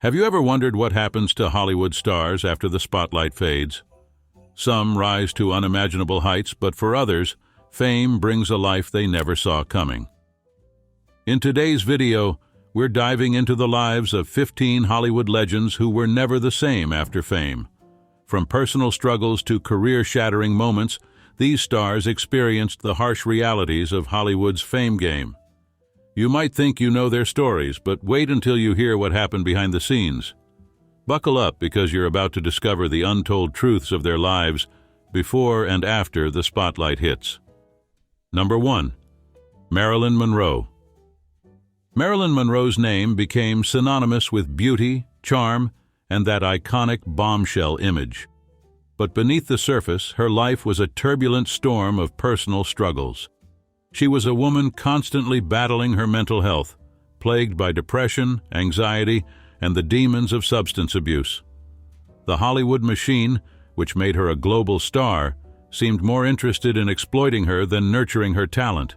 Have you ever wondered what happens to Hollywood stars after the spotlight fades? Some rise to unimaginable heights, but for others, fame brings a life they never saw coming. In today's video, we're diving into the lives of 15 Hollywood legends who were never the same after fame. From personal struggles to career-shattering moments, these stars experienced the harsh realities of Hollywood's fame game. You might think you know their stories, but wait until you hear what happened behind the scenes. Buckle up because you're about to discover the untold truths of their lives before and after the spotlight hits. Number 1. Marilyn Monroe. Marilyn Monroe's name became synonymous with beauty, charm, and that iconic bombshell image. But beneath the surface, her life was a turbulent storm of personal struggles. She was a woman constantly battling her mental health, plagued by depression, anxiety, and the demons of substance abuse. The Hollywood machine, which made her a global star, seemed more interested in exploiting her than nurturing her talent.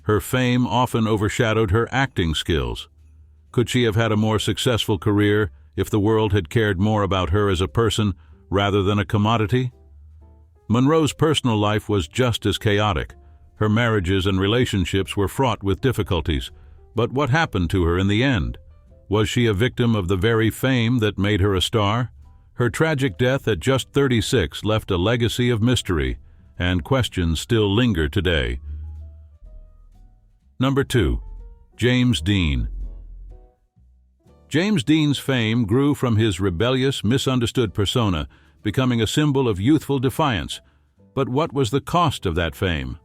Her fame often overshadowed her acting skills. Could she have had a more successful career if the world had cared more about her as a person rather than a commodity? Monroe's personal life was just as chaotic. Her marriages and relationships were fraught with difficulties. But what happened to her in the end? Was she a victim of the very fame that made her a star? Her tragic death at just 36 left a legacy of mystery, and questions still linger today. Number 2. James Dean. James Dean's fame grew from his rebellious, misunderstood persona, becoming a symbol of youthful defiance. But what was the cost of that fame?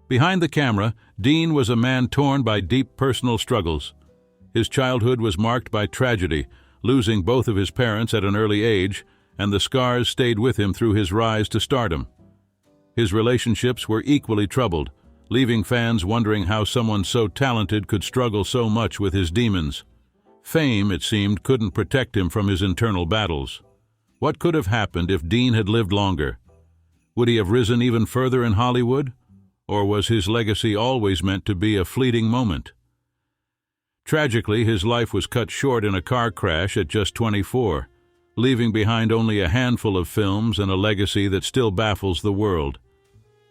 Behind the camera, Dean was a man torn by deep personal struggles. His childhood was marked by tragedy, losing both of his parents at an early age, and the scars stayed with him through his rise to stardom. His relationships were equally troubled, leaving fans wondering how someone so talented could struggle so much with his demons. Fame, it seemed, couldn't protect him from his internal battles. What could have happened if Dean had lived longer? Would he have risen even further in Hollywood? Or was his legacy always meant to be a fleeting moment? Tragically, his life was cut short in a car crash at just 24, leaving behind only a handful of films and a legacy that still baffles the world.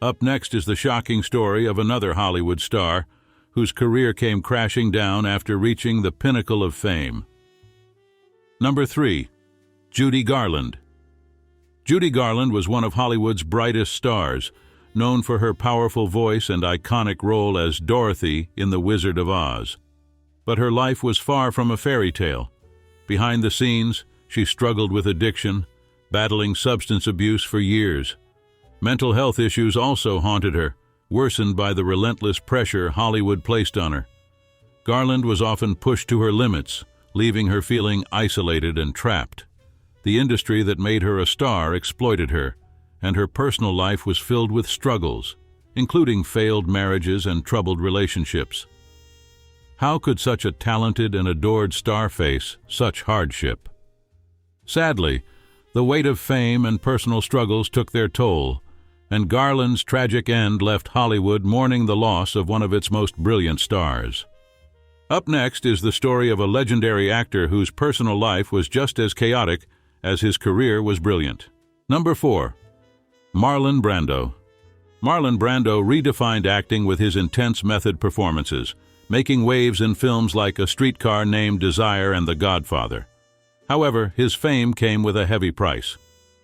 Up next is the shocking story of another Hollywood star whose career came crashing down after reaching the pinnacle of fame. Number 3. Judy Garland. Judy Garland was one of Hollywood's brightest stars, known for her powerful voice and iconic role as Dorothy in The Wizard of Oz. But her life was far from a fairy tale. Behind the scenes, she struggled with addiction, battling substance abuse for years. Mental health issues also haunted her, worsened by the relentless pressure Hollywood placed on her. Garland was often pushed to her limits, leaving her feeling isolated and trapped. The industry that made her a star exploited her, and her personal life was filled with struggles, including failed marriages and troubled relationships. How could such a talented and adored star face such hardship? Sadly, the weight of fame and personal struggles took their toll, and Garland's tragic end left Hollywood mourning the loss of one of its most brilliant stars. Up next is the story of a legendary actor whose personal life was just as chaotic as his career was brilliant. Number 4. Marlon Brando. Marlon Brando redefined acting with his intense method performances, making waves in films like A Streetcar Named Desire and The Godfather. However, his fame came with a heavy price.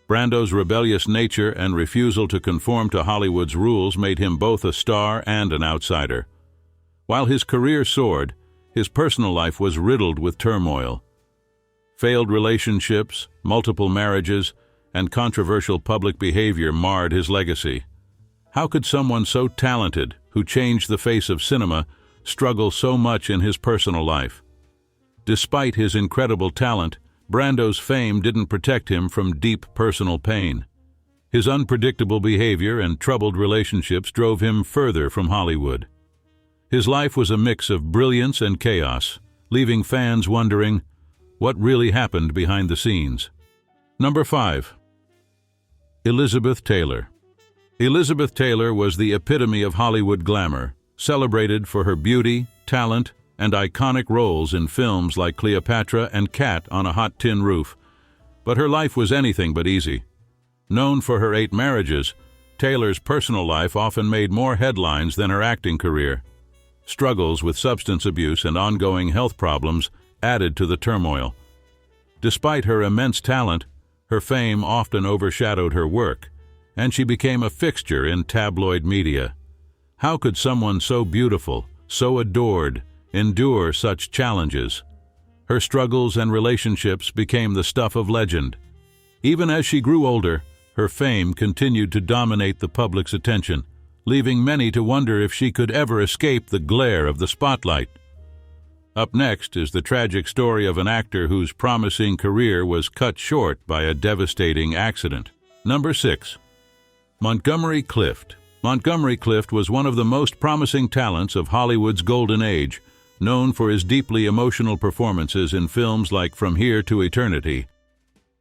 Brando's rebellious nature and refusal to conform to Hollywood's rules made him both a star and an outsider. While his career soared, his personal life was riddled with turmoil. Failed relationships, multiple marriages, and controversial public behavior marred his legacy. How could someone so talented, who changed the face of cinema, struggle so much in his personal life? Despite his incredible talent, Brando's fame didn't protect him from deep personal pain. His unpredictable behavior and troubled relationships drove him further from Hollywood. His life was a mix of brilliance and chaos, leaving fans wondering what really happened behind the scenes. Number 5. Elizabeth Taylor. Elizabeth Taylor was the epitome of Hollywood glamour, celebrated for her beauty, talent, and iconic roles in films like Cleopatra and Cat on a Hot Tin Roof. But her life was anything but easy. Known for her 8 marriages, Taylor's personal life often made more headlines than her acting career. Struggles with substance abuse and ongoing health problems added to the turmoil. Despite her immense talent, her fame often overshadowed her work, and she became a fixture in tabloid media. How could someone so beautiful, so adored, endure such challenges? Her struggles and relationships became the stuff of legend. Even as she grew older, her fame continued to dominate the public's attention, leaving many to wonder if she could ever escape the glare of the spotlight. Up next is the tragic story of an actor whose promising career was cut short by a devastating accident. Number 6. Montgomery Clift. Montgomery Clift was one of the most promising talents of Hollywood's golden age, known for his deeply emotional performances in films like From Here to Eternity.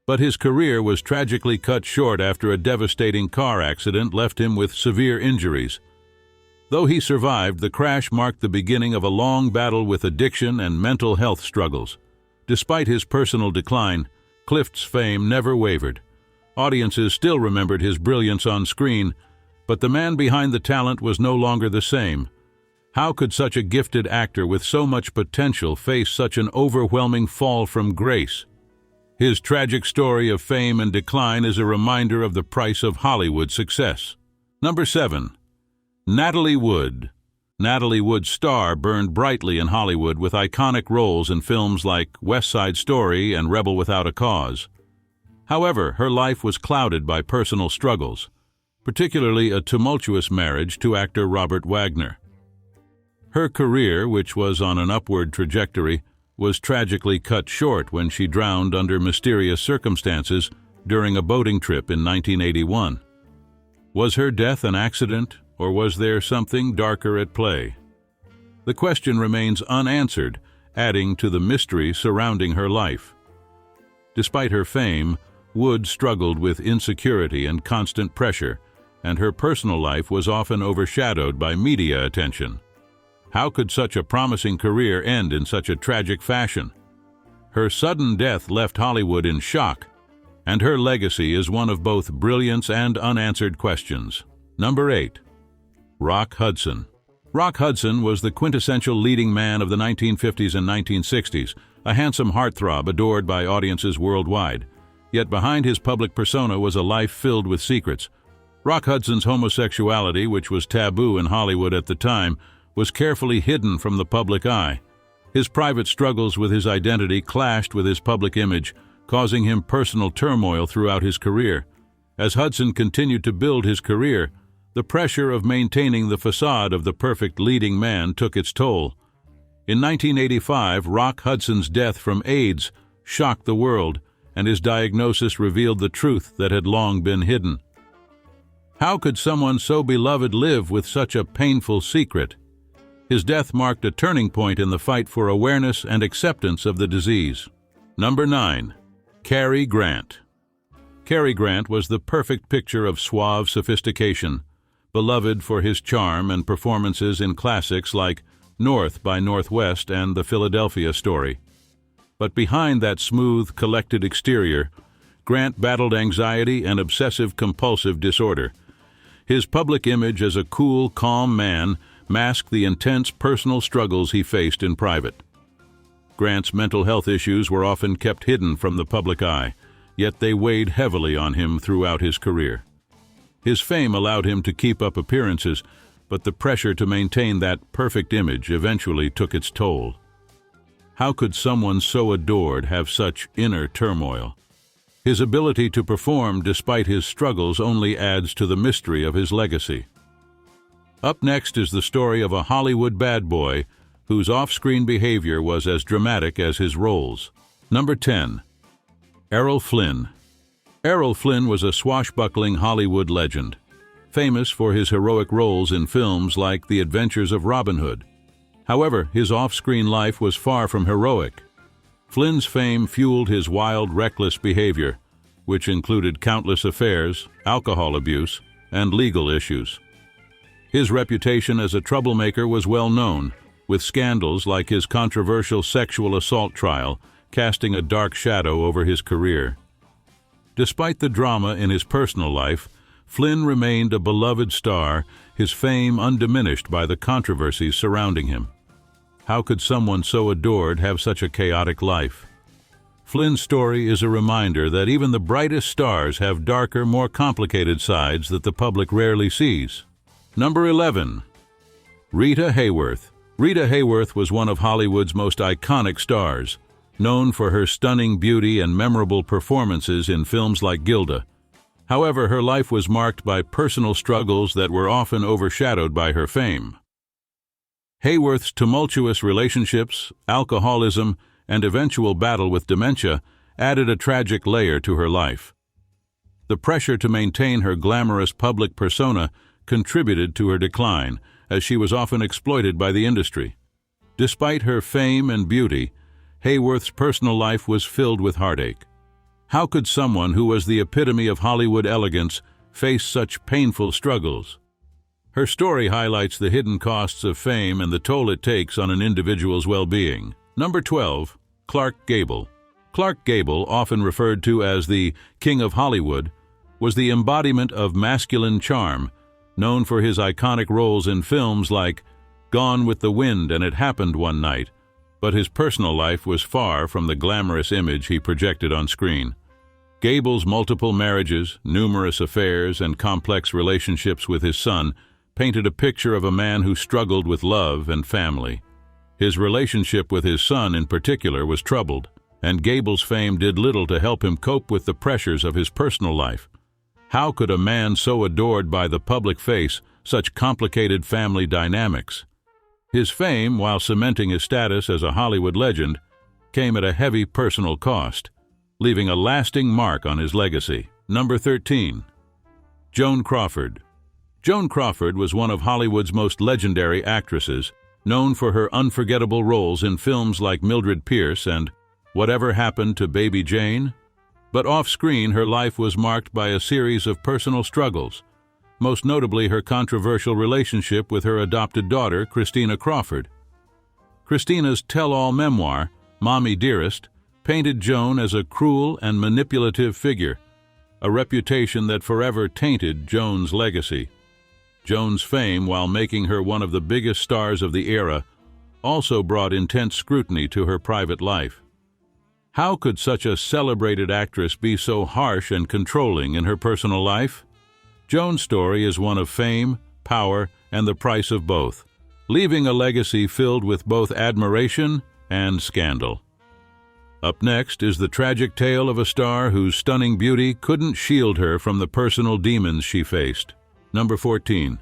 But his career was tragically cut short after a devastating car accident left him with severe injuries. Though he survived, the crash marked the beginning of a long battle with addiction and mental health struggles. Despite his personal decline, Clift's fame never wavered. Audiences still remembered his brilliance on screen, but the man behind the talent was no longer the same. How could such a gifted actor with so much potential face such an overwhelming fall from grace? His tragic story of fame and decline is a reminder of the price of Hollywood success. Number 7. Natalie Wood. Natalie Wood's star burned brightly in Hollywood with iconic roles in films like West Side Story and Rebel Without a Cause. However, her life was clouded by personal struggles, particularly a tumultuous marriage to actor Robert Wagner. Her career, which was on an upward trajectory, was tragically cut short when she drowned under mysterious circumstances during a boating trip in 1981. Was her death an accident, or was there something darker at play? The question remains unanswered, adding to the mystery surrounding her life. Despite her fame, Wood struggled with insecurity and constant pressure, and her personal life was often overshadowed by media attention. How could such a promising career end in such a tragic fashion? Her sudden death left Hollywood in shock, and her legacy is one of both brilliance and unanswered questions. Number 8. Rock Hudson. Rock Hudson was the quintessential leading man of the 1950s and 1960s, a handsome heartthrob adored by audiences worldwide. Yet behind his public persona was a life filled with secrets. Rock Hudson's homosexuality, which was taboo in Hollywood at the time, was carefully hidden from the public eye. His private struggles with his identity clashed with his public image, causing him personal turmoil throughout his career. As Hudson continued to build his career, the pressure of maintaining the facade of the perfect leading man took its toll. In 1985, Rock Hudson's death from AIDS shocked the world, and his diagnosis revealed the truth that had long been hidden. How could someone so beloved live with such a painful secret? His death marked a turning point in the fight for awareness and acceptance of the disease. Number 9. Cary Grant. Cary Grant was the perfect picture of suave sophistication, beloved for his charm and performances in classics like North by Northwest and The Philadelphia Story. But behind that smooth, collected exterior, Grant battled anxiety and obsessive-compulsive disorder. His public image as a cool, calm man masked the intense personal struggles he faced in private. Grant's mental health issues were often kept hidden from the public eye, yet they weighed heavily on him throughout his career. His fame allowed him to keep up appearances, but the pressure to maintain that perfect image eventually took its toll. How could someone so adored have such inner turmoil? His ability to perform despite his struggles only adds to the mystery of his legacy. Up next is the story of a Hollywood bad boy whose off-screen behavior was as dramatic as his roles. Number 10. Errol Flynn. Errol Flynn was a swashbuckling Hollywood legend, famous for his heroic roles in films like The Adventures of Robin Hood. However, his off-screen life was far from heroic. Flynn's fame fueled his wild, reckless behavior, which included countless affairs, alcohol abuse, and legal issues. His reputation as a troublemaker was well known, with scandals like his controversial sexual assault trial casting a dark shadow over his career. Despite the drama in his personal life, Flynn remained a beloved star, his fame undiminished by the controversies surrounding him. How could someone so adored have such a chaotic life? Flynn's story is a reminder that even the brightest stars have darker, more complicated sides that the public rarely sees. Number 11. Rita Hayworth. Rita Hayworth was one of Hollywood's most iconic stars, known for her stunning beauty and memorable performances in films like Gilda. However, her life was marked by personal struggles that were often overshadowed by her fame. Hayworth's tumultuous relationships, alcoholism, and eventual battle with dementia added a tragic layer to her life. The pressure to maintain her glamorous public persona contributed to her decline, as she was often exploited by the industry. Despite her fame and beauty, Hayworth's personal life was filled with heartache. How could someone who was the epitome of Hollywood elegance face such painful struggles? Her story highlights the hidden costs of fame and the toll it takes on an individual's well-being. Number 12. Clark Gable. Clark Gable, often referred to as the King of Hollywood, was the embodiment of masculine charm, known for his iconic roles in films like Gone with the Wind and It Happened One Night, but his personal life was far from the glamorous image he projected on screen. Gable's multiple marriages, numerous affairs, and complex relationships with his son painted a picture of a man who struggled with love and family. His relationship with his son in particular was troubled, and Gable's fame did little to help him cope with the pressures of his personal life. How could a man so adored by the public face such complicated family dynamics? His fame, while cementing his status as a Hollywood legend, came at a heavy personal cost, leaving a lasting mark on his legacy. Number 13. Joan Crawford. Joan Crawford was one of Hollywood's most legendary actresses, known for her unforgettable roles in films like Mildred Pierce and Whatever Happened to Baby Jane? But off-screen, her life was marked by a series of personal struggles, most notably her controversial relationship with her adopted daughter, Christina Crawford. Christina's tell-all memoir, Mommy Dearest, painted Joan as a cruel and manipulative figure, a reputation that forever tainted Joan's legacy. Joan's fame, while making her one of the biggest stars of the era, also brought intense scrutiny to her private life. How could such a celebrated actress be so harsh and controlling in her personal life? Joan's story is one of fame, power, and the price of both, leaving a legacy filled with both admiration and scandal. Up next is the tragic tale of a star whose stunning beauty couldn't shield her from the personal demons she faced. Number 14.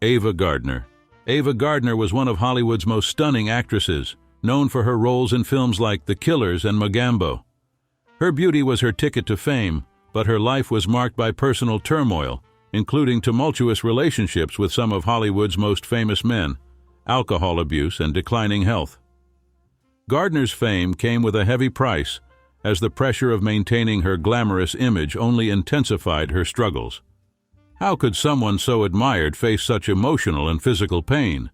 Ava Gardner. Ava Gardner was one of Hollywood's most stunning actresses, known for her roles in films like The Killers and Mogambo. Her beauty was her ticket to fame, but her life was marked by personal turmoil, including tumultuous relationships with some of Hollywood's most famous men, alcohol abuse, and declining health. Gardner's fame came with a heavy price, as the pressure of maintaining her glamorous image only intensified her struggles. How could someone so admired face such emotional and physical pain?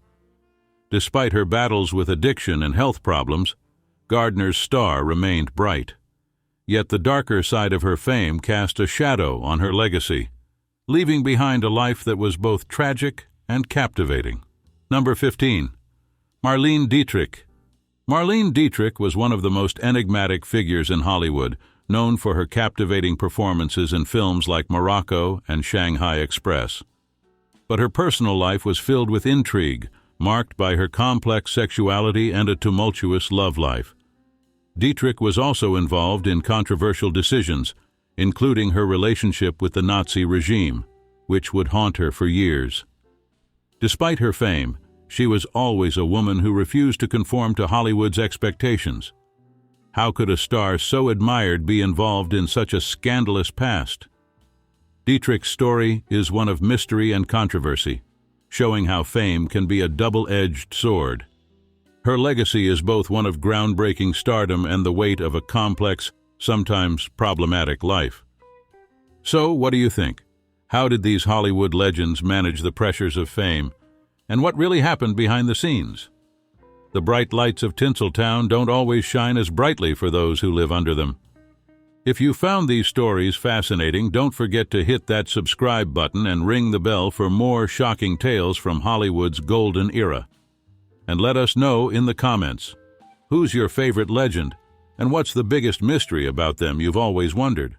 Despite her battles with addiction and health problems, Gardner's star remained bright. Yet the darker side of her fame cast a shadow on her legacy, leaving behind a life that was both tragic and captivating. Number 15. Marlene Dietrich. Marlene Dietrich was one of the most enigmatic figures in Hollywood, known for her captivating performances in films like Morocco and Shanghai Express. But her personal life was filled with intrigue, marked by her complex sexuality and a tumultuous love life. Dietrich was also involved in controversial decisions, including her relationship with the Nazi regime, which would haunt her for years. Despite her fame, she was always a woman who refused to conform to Hollywood's expectations. How could a star so admired be involved in such a scandalous past? Dietrich's story is one of mystery and controversy, showing how fame can be a double-edged sword. Her legacy is both one of groundbreaking stardom and the weight of a complex, sometimes problematic life. So, what do you think? How did these Hollywood legends manage the pressures of fame? And what really happened behind the scenes? The bright lights of Tinseltown don't always shine as brightly for those who live under them. If you found these stories fascinating, don't forget to hit that subscribe button and ring the bell for more shocking tales from Hollywood's golden era. And let us know in the comments, who's your favorite legend, and what's the biggest mystery about them you've always wondered?